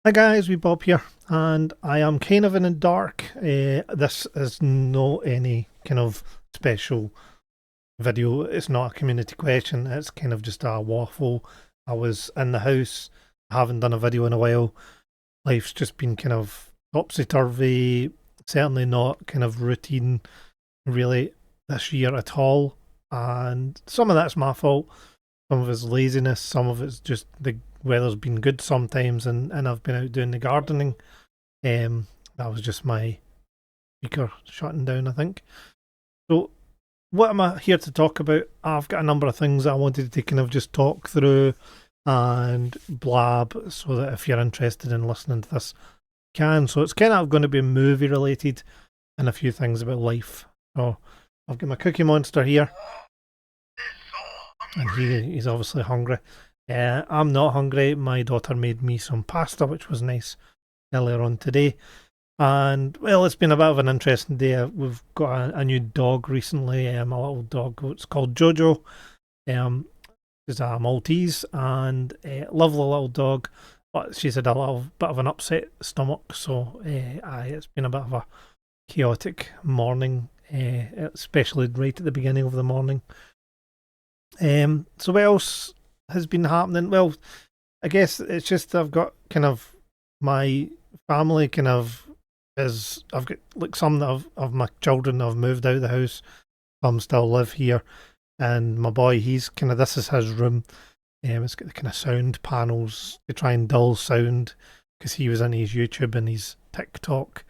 Hi guys, we Bob here, and I am kind of in the dark. This is not any kind of special video. It's not a community question. It's kind of just a waffle. I was in the house. I haven't done a video in a while. Life's just been kind of topsy turvy. Certainly not kind of routine really this year at all. And some of that's my fault. Some of it's laziness. Some of it's just the weather's been good sometimes, and I've been out doing the gardening. That was just my speaker shutting down, I think. So, what am I here to talk about? I've got a number of things I wanted to kind of just talk through and blab, so that if you're interested in listening to this, you can. So it's kind of going to be movie related and a few things about life. So I've got my Cookie Monster here, and he's obviously hungry. I'm not hungry. My daughter made me some pasta, which was nice earlier on today. And well, it's been a bit of an interesting day. We've got a new dog recently. A little dog. It's called Jojo. Um, she's a Maltese and a lovely little dog. But she's had a little bit of an upset stomach, so it's been a bit of a chaotic morning, especially right at the beginning of the morning. So what else has been happening? Well, I guess it's just I've got kind of my family kind of is I've got like some of my children have moved out of the house. Some still live here, and my boy, he's kind of this is his room. It's got the kind of sound panels to try and dull sound because he was in his YouTube and his TikTok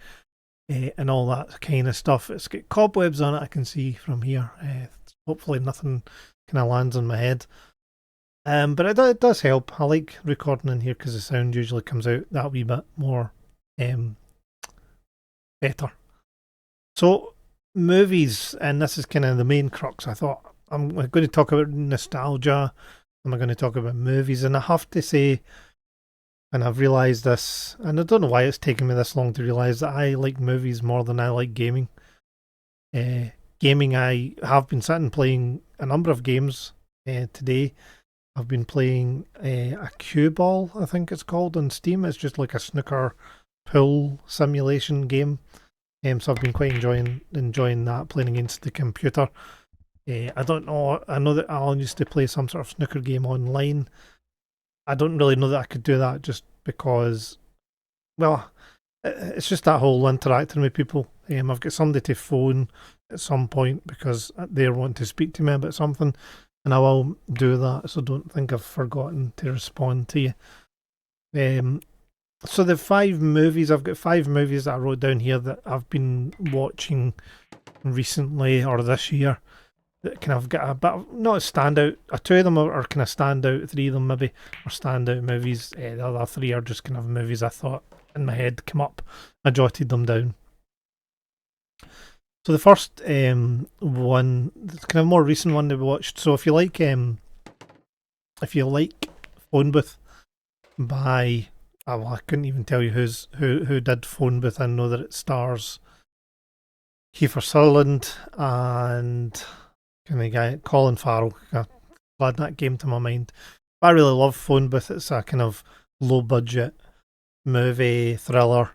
and all that kind of stuff. It's got cobwebs on it. I can see from here. Hopefully, nothing kind of lands on my head. But it does help. I like recording in here because the sound usually comes out that wee bit more um, better. So, movies, and this is kind of the main crux. I thought I'm going to talk about nostalgia. I'm going to talk about movies, and I have to say, and I've realised this, and I don't know why it's taken me this long to realise that I like movies more than I like gaming. Gaming, I have been sitting playing a number of games today. I've been playing a cue ball, I think it's called, on Steam. It's just like a snooker pool simulation game. So I've been quite enjoying that, playing against the computer. I don't know. I know that Alan used to play some sort of snooker game online. I don't really know that I could do that just because, well, it's just that whole interacting with people. I've got somebody to phone at some point because they're wanting to speak to me about something, and I will do that. So don't think I've forgotten to respond to you. So I've got 5 movies that I wrote down here that I've been watching recently or this year that kind of get a bit of, not a standout. Two of them are kind of standout. Three of them maybe are standout movies. The other three are just kind of movies I thought in my head come up. I jotted them down. So the first one, it's kind of more recent one that we watched. So if you like Phone Booth by well, I couldn't even tell you who did Phone Booth. I know that it stars Kiefer Sutherland and kind of guy Colin Farrell. Glad that came to my mind. But I really love Phone Booth. It's a kind of low budget movie thriller.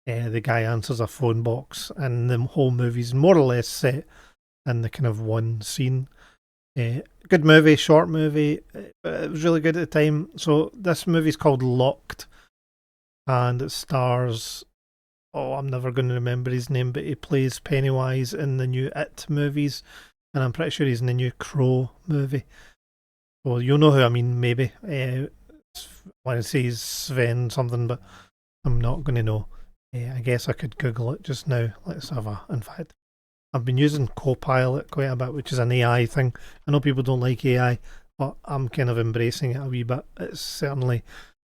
The guy answers a phone box, and the whole movie's more or less set in the kind of one scene. Good movie, short movie. It was really good at the time. So this movie's called Locked, and it stars. Oh, I'm never going to remember his name, but he plays Pennywise in the new It movies, and I'm pretty sure he's in the new Crow movie. Well, you'll know who I mean, maybe. When I say Sven something, but I'm not going to know. I guess I could Google it just now. Let's have a. In fact, I've been using Copilot quite a bit, which is an AI thing. I know people don't like AI, but I'm kind of embracing it a wee bit. It's certainly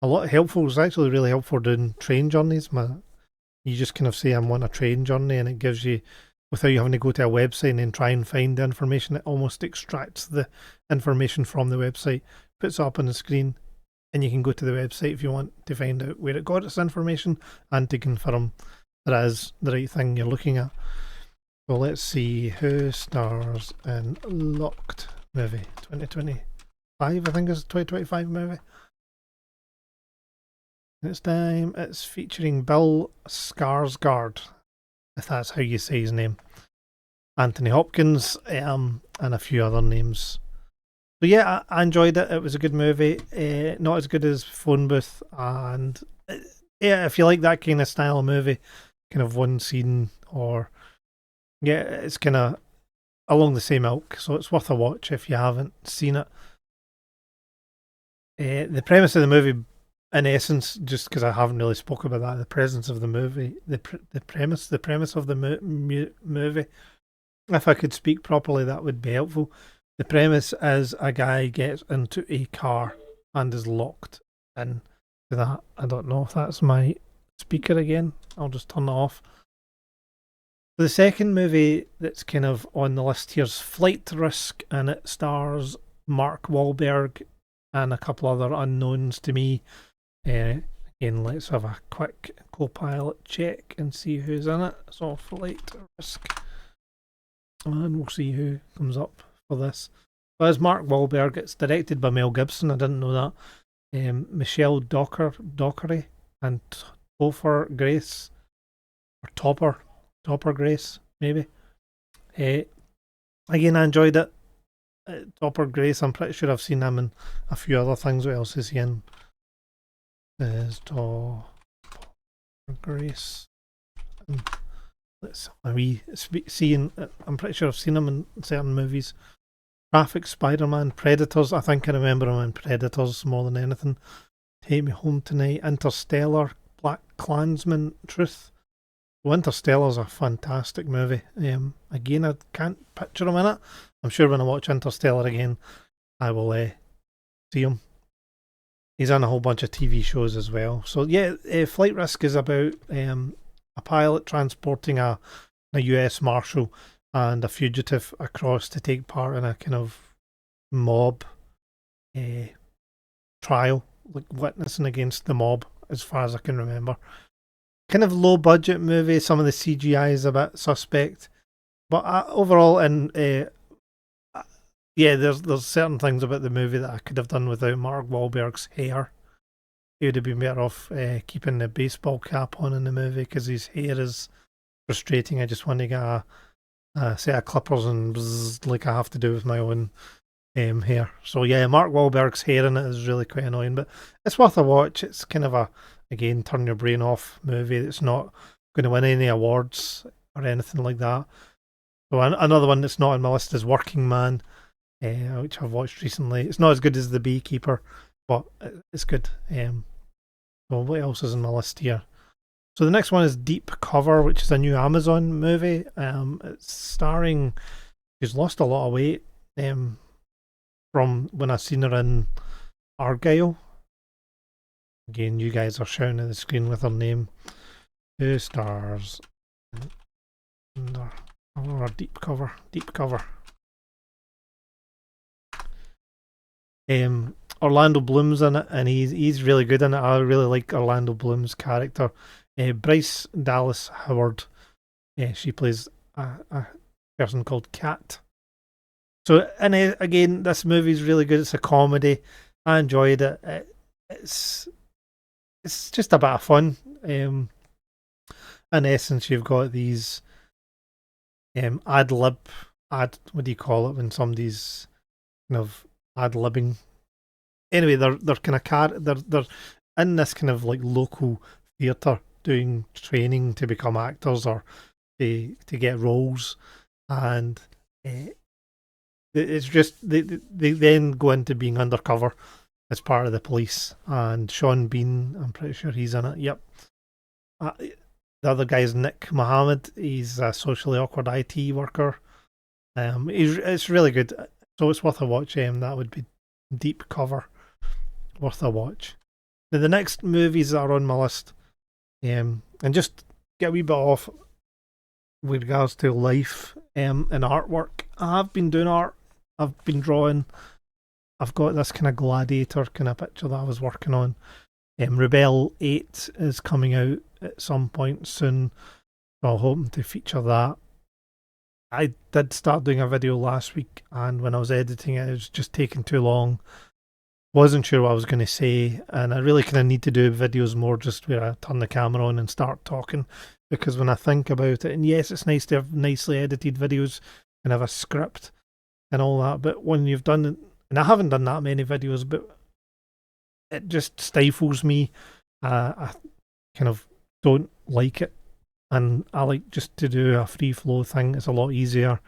a lot helpful. It's actually really helpful doing train journeys. You just kind of say I'm on a train journey, and it gives you, without you having to go to a website and then try and find the information, it almost extracts the information from the website, puts it up on the screen, and you can go to the website if you want to find out where it got its information and to confirm that is the right thing you're looking at. So let's see who stars in Locked movie 2025. I think it's a 2025 movie. This time it's featuring Bill Skarsgård, if that's how you say his name, Anthony Hopkins, and a few other names. So yeah, I enjoyed it. It was a good movie. Not as good as Phone Booth, and yeah, if you like that kind of style of movie, kind of one scene, or yeah, it's kind of along the same ilk. So it's worth a watch if you haven't seen it. The premise of the movie, in essence, just because I haven't really spoken about that, the presence of the movie, the premise of the movie. If I could speak properly, that would be helpful. The premise is a guy gets into a car and is locked in that. I don't know if that's my speaker again. I'll just turn it off. The second movie that's kind of on the list here is Flight Risk, and it stars Mark Wahlberg and a couple other unknowns to me. Again, let's have a quick co-pilot check and see who's in it. So Flight Risk, and we'll see who comes up for this. Well, it's Mark Wahlberg. It's directed by Mel Gibson. I didn't know that. Michelle Dockery and Topher Grace, or Topper Grace, maybe. Again, I enjoyed it. Topper Grace, I'm pretty sure I've seen him in a few other things. What else is he in? There's Topper Grace. Let's seeing. I'm pretty sure I've seen him in certain movies. Traffic, Spider-Man, Predators. I think I remember him in Predators more than anything. Take Me Home Tonight, Interstellar, Black Klansman, Truth. Interstellar's a fantastic movie. Again, I can't picture him in it. I'm sure when I watch Interstellar again, I will see him. He's on a whole bunch of TV shows as well. So yeah, Flight Risk is about a pilot transporting a US Marshal and a fugitive across to take part in a kind of mob trial, like witnessing against the mob, as far as I can remember. Kind of low budget movie. Some of the CGI is a bit suspect, but overall, and yeah, there's certain things about the movie that I could have done without Mark Wahlberg's hair. He would have been better off keeping the baseball cap on in the movie because his hair is frustrating. I just want to get a set of clippers and bzz, like I have to do with my own hair. So yeah, Mark Wahlberg's hair in it is really quite annoying, but it's worth a watch. It's kind of a, again, turn your brain off movie. It's not going to win any awards or anything like that. So another one that's not on my list is Working Man, which I've watched recently. It's not as good as The Beekeeper, but it's good. So what else is on my list here? So the next one is Deep Cover, which is a new Amazon movie. It's starring, she's lost a lot of weight from when I seen her in Argyle. Again, you guys are shouting at the screen with her name. Who stars under Deep Cover? Deep Cover. Orlando Bloom's in it, and he's really good in it. I really like Orlando Bloom's character. Bryce Dallas Howard, she plays a person called Kat. So, and again, this movie's really good. It's a comedy. I enjoyed it. It's just a bit of fun. In essence, you've got these what do you call it when somebody's kind of ad-libbing? Anyway, they're kind of they're in this kind of like local theatre doing training to become actors or to get roles, and it's just they then go into being undercover as part of the police. And Sean Bean, I'm pretty sure he's in it. Yep. The other guy is Nick Mohammed. He's a socially awkward IT worker. It's really good, so it's worth a watch. That would be Deep Cover, worth a watch. Now the next movies that are on my list, and just get a wee bit off with regards to life and artwork. I've been doing art. I've been drawing. I've got this kind of gladiator kind of picture that I was working on. Rebel 8 is coming out at some point soon, so I'm hoping to feature that. I did start doing a video last week, and when I was editing it, it was just taking too long. wasn't sure what I was going to say, and I really kind of need to do videos more just where I turn the camera on and start talking, because when I think about it, and yes, it's nice to have nicely edited videos and have a script and all that, but when you've done, and I haven't done that many videos, but it just stifles me. I kind of don't like it, and I like just to do a free flow thing. It's a lot easier.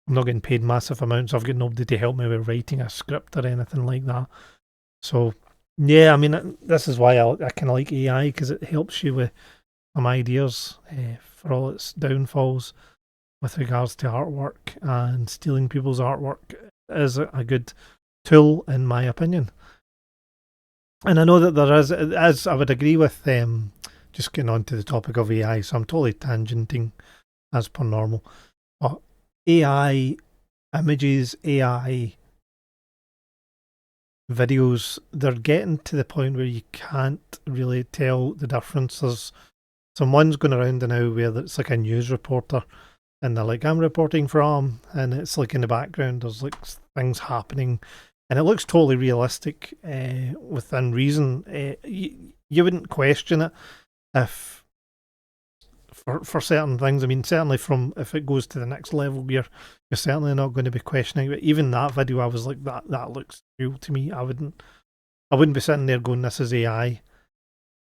I'm not getting paid massive amounts. I've got nobody to help me with writing a script or anything like that. So, yeah, I mean, this is why I kind of like AI, because it helps you with some ideas for all its downfalls with regards to artwork, and stealing people's artwork is a good tool, in my opinion. And I know that there is, as I would agree with just getting on to the topic of AI, so I'm totally tangenting as per normal. But AI images, AI videos, they're getting to the point where you can't really tell the difference. There's some ones going around now where it's like a news reporter, and they're like, I'm reporting from, and it's like in the background there's like things happening, and it looks totally realistic within reason. You wouldn't question it if for certain things. I mean, certainly from if it goes to the next level, you're certainly not going to be questioning. But even that video, I was like, that looks real to me. I wouldn't be sitting there going, this is AI.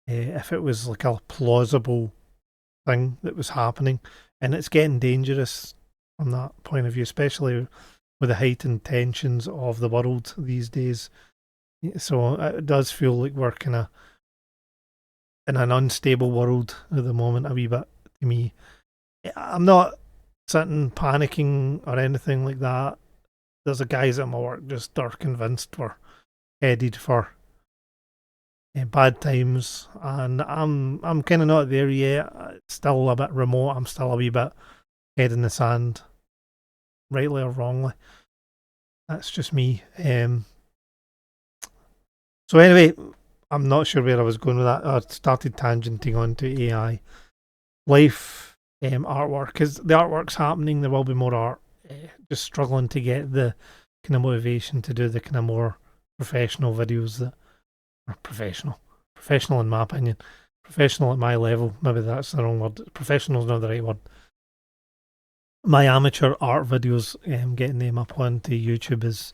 If it was like a plausible thing that was happening, and it's getting dangerous from that point of view, especially with the heightened tensions of the world these days. So it does feel like we're kind of in an unstable world at the moment, a wee bit to me. I'm not sitting panicking or anything like that. There's a guys at my work just are convinced we're headed for bad times, and I'm kind of not there yet. It's still a bit remote. I'm still a wee bit head in the sand, rightly or wrongly. That's just me. So anyway, I'm not sure where I was going with that. I started tangenting onto AI. Life artwork, because the artwork's happening. There will be more art. Just struggling to get the kind of motivation to do the kind of more professional videos that are professional in my opinion, professional at my level. Maybe that's the wrong word. Professional is not the right word. My amateur art videos, getting them up onto YouTube is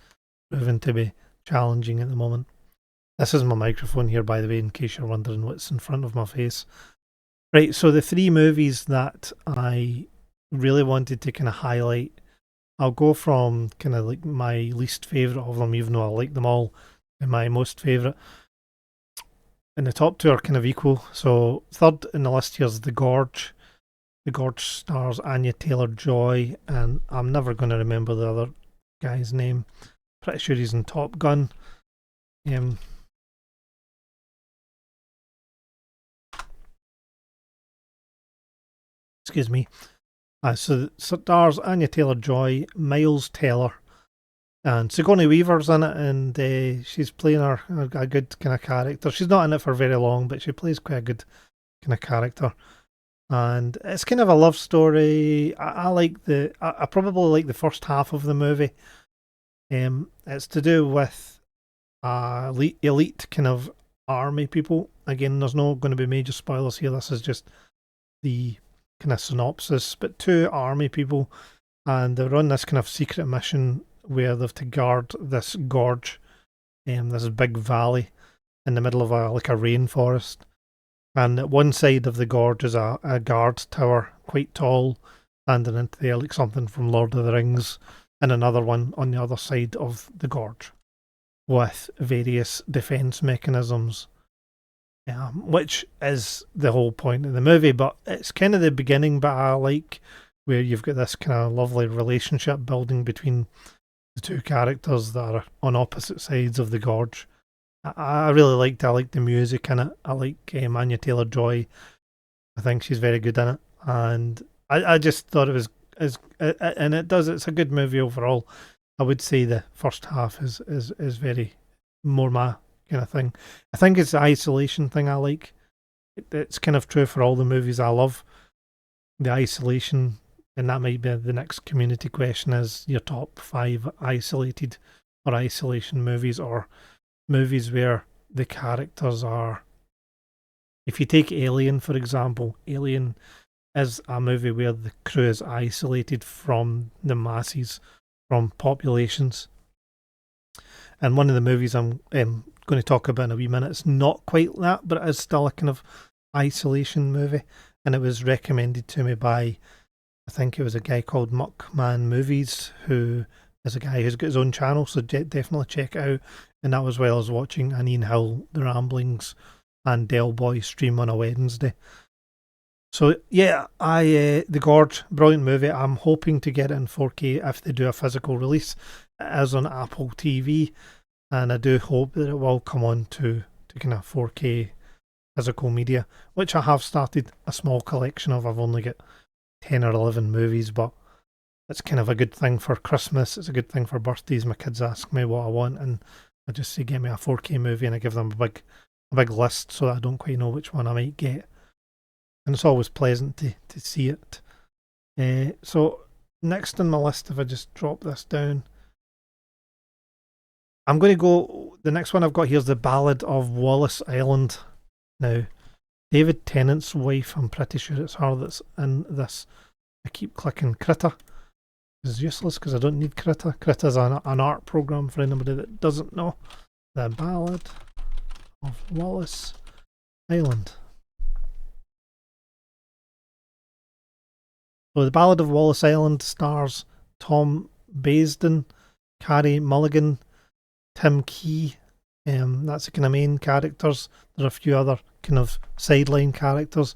proving to be challenging at the moment. This is my microphone here, by the way, in case you're wondering what's in front of my face. Right, so the three movies that I really wanted to kind of highlight, I'll go from kind of like my least favourite of them, even though I like them all, and my most favourite. And the top two are kind of equal. So third in the list here is The Gorge. The Gorge stars Anya Taylor-Joy, and I'm never going to remember the other guy's name. Pretty sure he's in Top Gun. Excuse me. So it stars Anya Taylor-Joy, Miles Teller, and Sigourney Weaver's in it, and she's playing a good kind of character. She's not in it for very long, but she plays quite a good kind of character. And it's kind of a love story. I probably like the first half of the movie. It's to do with elite kind of army people. Again, there's no going to be major spoilers here. This is just the kind of synopsis. But two army people, and they're on this kind of secret mission where they've to guard this gorge, this big valley in the middle of a rainforest. And at one side of the gorge is a guard tower, quite tall, standing into there like something from Lord of the Rings, and another one on the other side of the gorge with various defence mechanisms, which is the whole point of the movie. But it's kind of the beginning, but I like where you've got this kind of lovely relationship building between the two characters that are on opposite sides of the gorge. I really liked it. I liked the music in it. I like Anya Taylor-Joy. I think she's very good in it, and I just thought it was and it's a good movie overall. I would say the first half is very more my kind of thing. I think it's the isolation thing I like. It's kind of true for all the movies I love. The isolation, and that might be the next community question: is your top 5 isolated or isolation movies, or movies where the characters are. If you take Alien, for example, Alien is a movie where the crew is isolated from the masses, from populations. And one of the movies I'm going to talk about in a wee minute, it's not quite that, but it is still a kind of isolation movie. And it was recommended to me by, I think it was a guy called Muckman Movies, who is a guy who's got his own channel, so definitely check it out. And that was while I was watching an Ian Hill, The Ramblings, and Del Boy stream on a Wednesday. So yeah, The Gorge, brilliant movie. I'm hoping to get it in 4K if they do a physical release. It is on Apple TV, and I do hope that it will come on to kind of 4K physical media, which I have started a small collection of. I've only got 10 or 11 movies, but it's kind of a good thing for Christmas. It's a good thing for birthdays. My kids ask me what I want, and I just say, get me a 4K movie, and I give them a big list so that I don't quite know which one I might get. And it's always pleasant to see it. So next on my list, if I just drop this down, I'm going to go, the next one I've got here is The Ballad of Wallace Island. Now, David Tennant's wife, I'm pretty sure it's her that's in this. I keep clicking Critter. It's useless because I don't need Critter. Critter's an art program for anybody that doesn't know. The Ballad of Wallace Island. So The Ballad of Wallace Island stars Tom Basden, Carey Mulligan, Tim Key. That's the kind of main characters. There are a few other kind of sideline characters.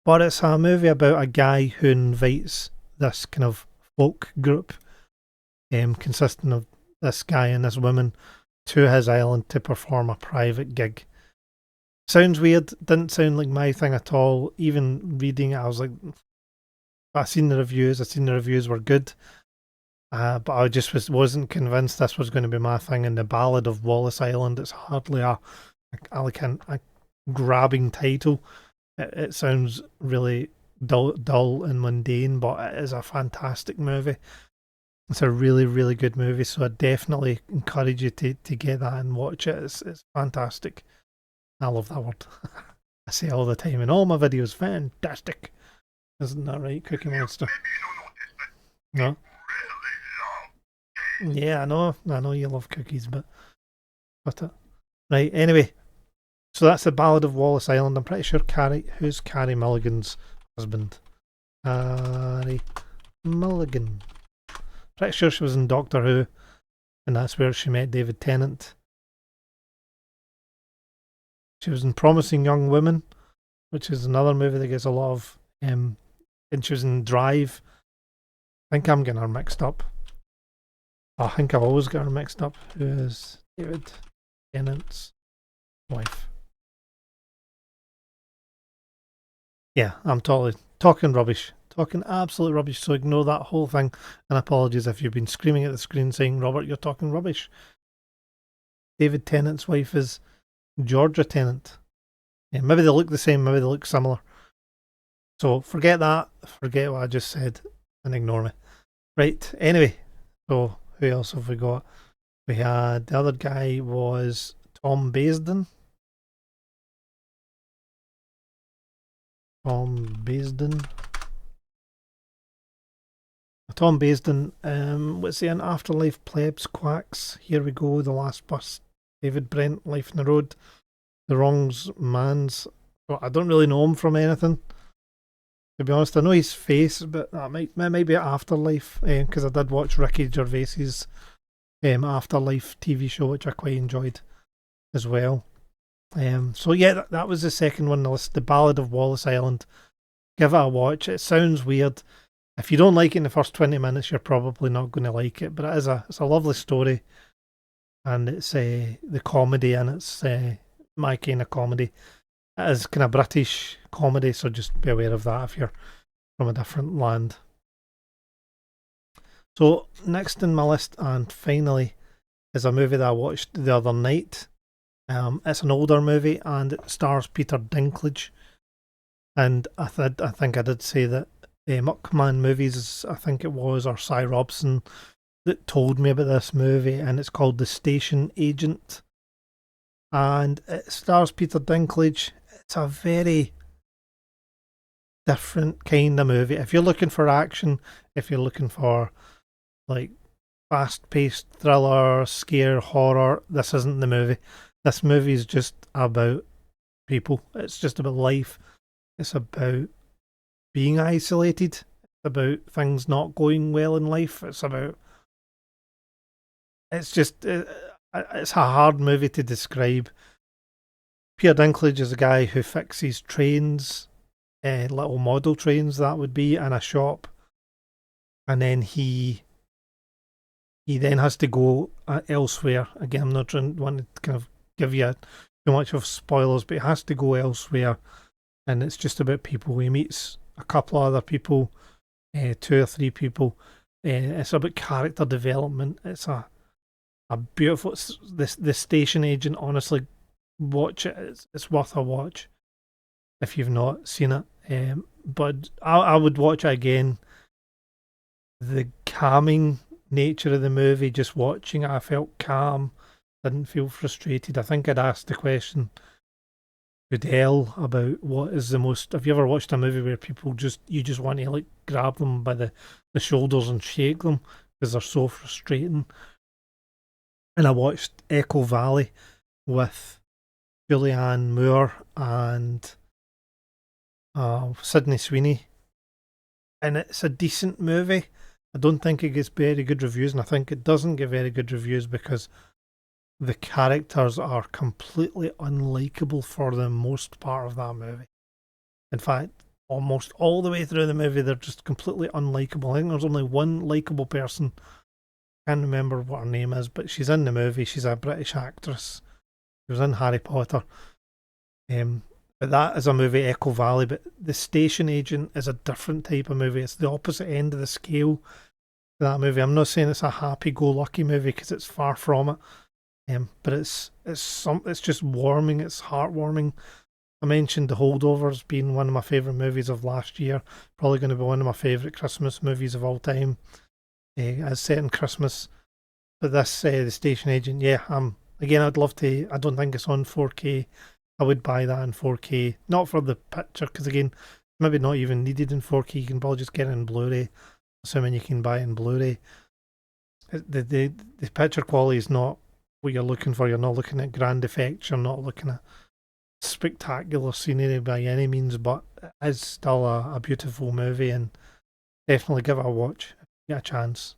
But it's a movie about a guy who invites this kind of folk group, consisting of this guy and this woman, to his island to perform a private gig. Sounds weird, didn't sound like my thing at all. Even reading it, I was like, I seen the reviews were good. But I just wasn't convinced this was going to be my thing. And The Ballad of Wallace Island, it's hardly a grabbing title. It sounds really dull and mundane, but it is a fantastic movie. It's a really, really good movie, so I definitely encourage you to get that and watch it. It's fantastic. I love that word. I say it all the time in all my videos, fantastic. Isn't that right, Cookie Monster? No? Yeah, I know you love cookies, but right, anyway. So that's The Ballad of Wallace Island. I'm pretty sure who's Carey Mulligan's husband? Carey Mulligan. Pretty sure she was in Doctor Who, and that's where she met David Tennant. She was in Promising Young Woman, which is another movie that gets a lot of, and she was in Drive. I think I'm getting her mixed up. I think I've always got her mixed up. Who is David Tennant's wife? Yeah, I'm totally talking rubbish. Talking absolute rubbish, so ignore that whole thing. And apologies if you've been screaming at the screen saying, Robert, you're talking rubbish. David Tennant's wife is Georgia Tennant. Yeah, maybe they look the same, maybe they look similar. So forget that, forget what I just said, and ignore me. Right, anyway, so who else have we got? We had, the other guy was Tom Basden. Tom Basden, what's the Afterlife, Plebs, Quacks, Here We Go, The Last Bus, David Brent, Life in the Road, The Wrongs Man's. Well, I don't really know him from anything, to be honest. I know his face, but that might be Afterlife, because I did watch Ricky Gervais's Afterlife TV show, which I quite enjoyed as well. So yeah, that was the second one on the list, The Ballad of Wallace Island. Give it a watch. It sounds weird. If you don't like it in the first 20 minutes, you're probably not going to like it. But it's a lovely story, and it's the comedy, and it's my kind of comedy. It is kind of British comedy, so just be aware of that if you're from a different land. So next in my list, and finally, is a movie that I watched the other night. It's an older movie, and it stars Peter Dinklage. And I think I did say that Muckman Movies, I think it was, or Cy Robson, that told me about this movie, and it's called The Station Agent. and it stars Peter Dinklage. It's a very different kind of movie. If you're looking for action, if you're looking for like fast-paced thriller, scare, horror, this isn't the movie. This movie is just about people. It's just about life. It's about being isolated. It's about things not going well in life. It's just it's a hard movie to describe. Peter Dinklage is a guy who fixes trains, little model trains that would be, in a shop, and then he then has to go elsewhere. Again, I'm not trying want to kind of give you too much of spoilers, but he has to go elsewhere, and it's just about people. He meets a couple of other people, 2 or 3 people. It's about character development. It's a beautiful. The station agent. Honestly, watch it. It's worth a watch if you've not seen it. But I would watch it again. The calming nature of the movie, just watching it, I felt calm, didn't feel frustrated. I think I'd asked the question Goodell about what is the most. Have you ever watched a movie where people you just want to like grab them by the shoulders and shake them because they're so frustrating? And I watched Echo Valley with Julianne Moore and Sydney Sweeney, and it's a decent movie. I don't think it gets very good reviews, and I think it doesn't get very good reviews because the characters are completely unlikable for the most part of that movie. In fact, almost all the way through the movie, they're just completely unlikable. I think there's only one likable person. I can't remember what her name is, but she's in the movie. She's a British actress. She was in Harry Potter. But that is a movie, Echo Valley. But The Station Agent is a different type of movie. It's the opposite end of the scale to that movie. I'm not saying it's a happy-go-lucky movie because it's far from it. But it's just warming. It's heartwarming. I mentioned The Holdovers being one of my favourite movies of last year. Probably going to be one of my favourite Christmas movies of all time. As set in Christmas. But this, The Station Agent, yeah. Again, I'd love to. I don't think it's on 4K. I would buy that in 4K. Not for the picture, because again, maybe not even needed in 4K. You can probably just get it in Blu-ray, assuming you can buy it in Blu-ray. The picture quality is not what you're looking for. You're not looking at grand effects. You're not looking at spectacular scenery by any means, but it is still a beautiful movie, and definitely give it a watch if you get a chance.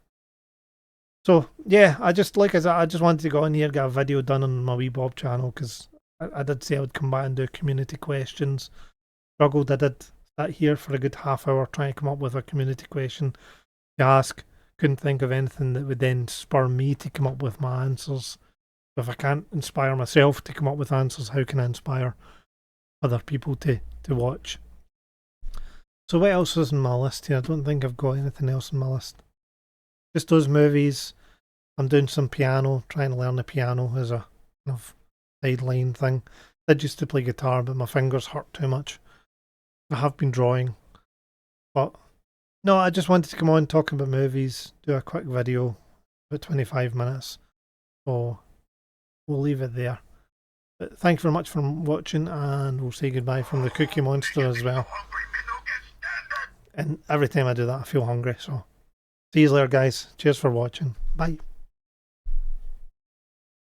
So yeah, I just I just wanted to go in here, get a video done on my wee Bob channel because I did say I would come back and do community questions. Struggled, I did sat here for a good half hour trying to come up with a community question to ask. Couldn't think of anything that would then spur me to come up with my answers. If I can't inspire myself to come up with answers, how can I inspire other people to watch? So what else is on my list here? I don't think I've got anything else on my list. Just those movies. I'm doing some piano, trying to learn the piano as a kind of sideline thing. I did used to play guitar, but my fingers hurt too much. I have been drawing, but no, I just wanted to come on talking about movies, do a quick video, about 25 minutes. So we'll leave it there. But thank you very much for watching, and we'll say goodbye from the Cookie Monster as well. And every time I do that, I feel hungry. So see you later, guys. Cheers for watching. Bye.